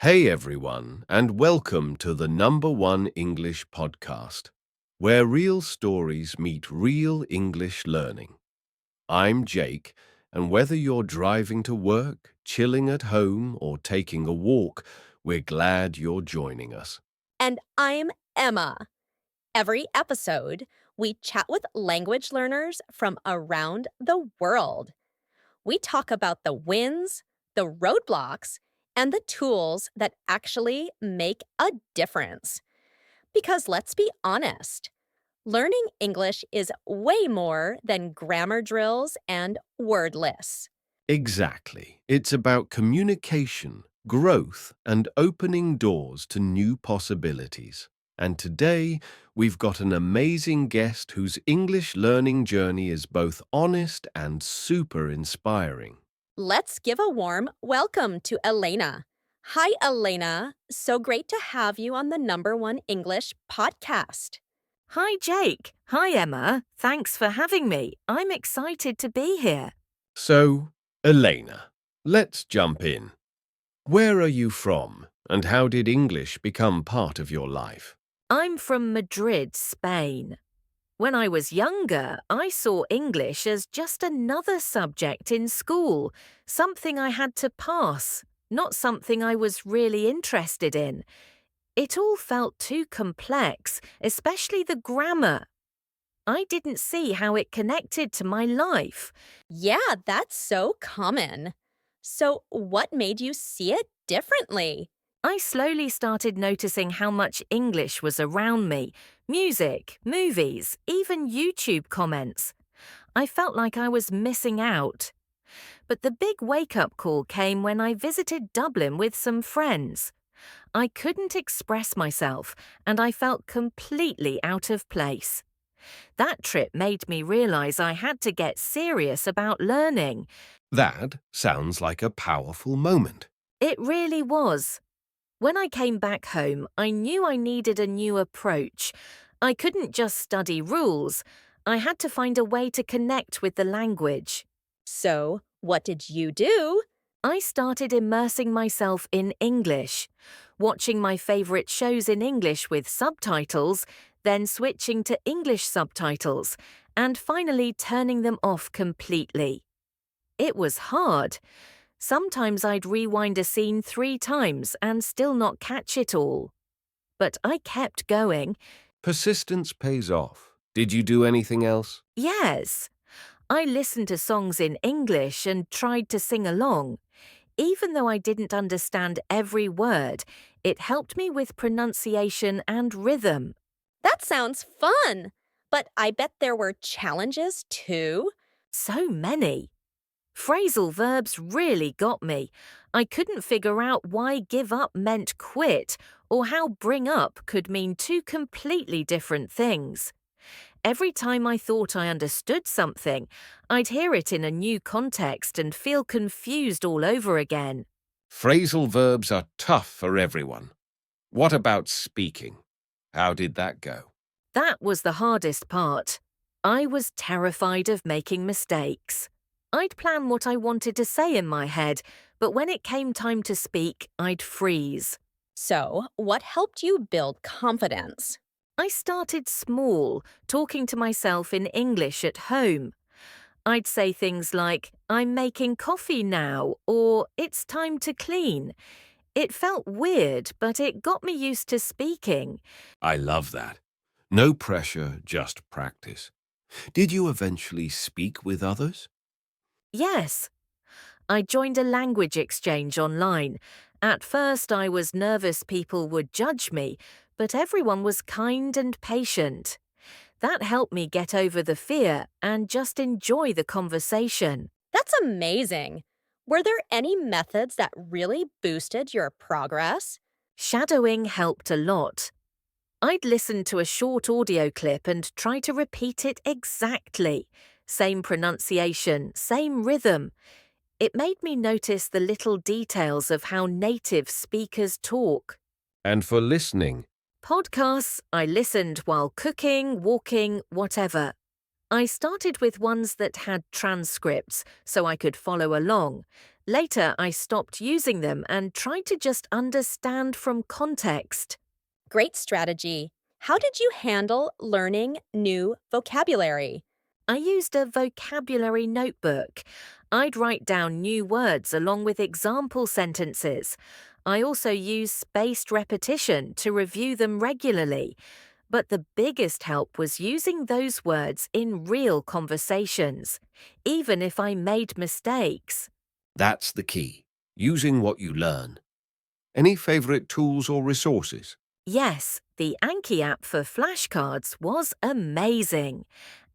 Hey everyone, and welcome to the number one English podcast, where real stories meet real English learning. I'm Jake, and whether you're driving to work, chilling at home, or taking a walk, we're glad you're joining us. And I'm Emma. Every episode, we chat with language learners from around the world. We talk about the wins, the roadblocks, and the tools that actually make a difference. Because let's be honest, learning English is way more than grammar drills and word lists. Exactly. It's about communication, growth, and opening doors to new possibilities. And today, we've got an amazing guest whose English learning journey is both honest and super inspiring. Let's give a warm welcome to Elena. Hi, Elena. So great to have you on the number one English podcast. Hi, Jake. Hi, Emma. Thanks for having me. I'm excited to be here. So, Elena, let's jump in. Where are you from, and how did English become part of your life? I'm from Madrid, Spain. When I was younger, I saw English as just another subject in school, something I had to pass, not something I was really interested in. It all felt too complex, especially the grammar. I didn't see how it connected to my life. Yeah, that's so common. So, what made you see it differently? I slowly started noticing how much English was around me. Music, movies, even YouTube comments. I felt like I was missing out. But the big wake-up call came when I visited Dublin with some friends. I couldn't express myself, and I felt completely out of place. That trip made me realize I had to get serious about learning. That sounds like a powerful moment. It really was. When I came back home, I knew I needed a new approach. I couldn't just study rules. I had to find a way to connect with the language. So, what did you do? I started immersing myself in English, watching my favorite shows in English with subtitles, then switching to English subtitles, and finally turning them off completely. It was hard. Sometimes I'd rewind a scene 3 times and still not catch it all. But I kept going. Persistence pays off. Did you do anything else? Yes. I listened to songs in English and tried to sing along. Even though I didn't understand every word, it helped me with pronunciation and rhythm. That sounds fun. But I bet there were challenges too. So many. Phrasal verbs really got me. I couldn't figure out why give up meant quit or how bring up could mean 2 completely different things. Every time I thought I understood something, I'd hear it in a new context and feel confused all over again. Phrasal verbs are tough for everyone. What about speaking? How did that go? That was the hardest part. I was terrified of making mistakes. I'd plan what I wanted to say in my head, but when it came time to speak, I'd freeze. So, what helped you build confidence? I started small, talking to myself in English at home. I'd say things like, I'm making coffee now, or it's time to clean. It felt weird, but it got me used to speaking. I love that. No pressure, just practice. Did you eventually speak with others? Yes. I joined a language exchange online. At first, I was nervous people would judge me, but everyone was kind and patient. That helped me get over the fear and just enjoy the conversation. That's amazing. Were there any methods that really boosted your progress? Shadowing helped a lot. I'd listen to a short audio clip and try to repeat it exactly. Same pronunciation, same rhythm. It made me notice the little details of how native speakers talk. And for listening, Podcasts, I listened while cooking, walking, whatever. I started with ones that had transcripts so I could follow along. Later, I stopped using them and tried to just understand from context. Great strategy. How did you handle learning new vocabulary? I used a vocabulary notebook. I'd write down new words along with example sentences. I also used spaced repetition to review them regularly. But the biggest help was using those words in real conversations, even if I made mistakes. That's the key, using what you learn. Any favorite tools or resources? Yes, the Anki app for flashcards was amazing.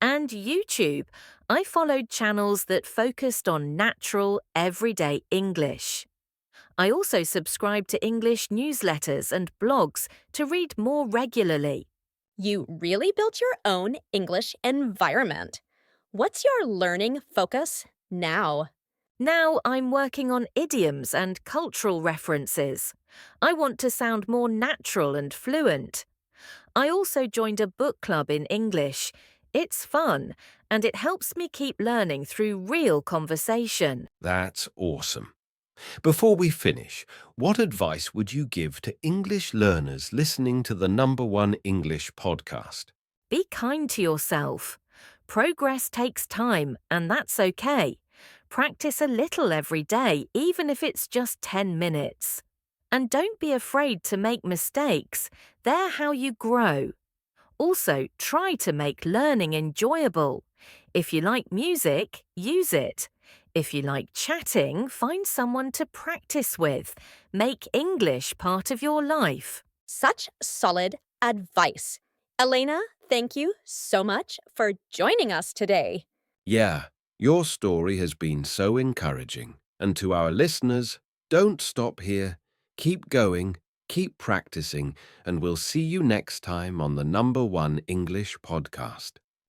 And YouTube, I followed channels that focused on natural, everyday English. I also subscribed to English newsletters and blogs to read more regularly. You really built your own English environment. What's your learning focus now? Now I'm working on idioms and cultural references. I want to sound more natural and fluent. I also joined a book club in English. It's fun, and it helps me keep learning through real conversation. That's awesome. Before we finish, what advice would you give to English learners listening to the Number One English podcast? Be kind to yourself. Progress takes time, and that's okay. Practice a little every day, even if it's just 10 minutes. And don't be afraid to make mistakes. They're how you grow. Also, try to make learning enjoyable. If you like music, use it. If you like chatting, find someone to practice with. Make English part of your life. Such solid advice. Elena, thank you so much for joining us today. Yeah, your story has been so encouraging. And to our listeners, don't stop here. Keep going, keep practicing, and we'll see you next time on the Number One English podcast.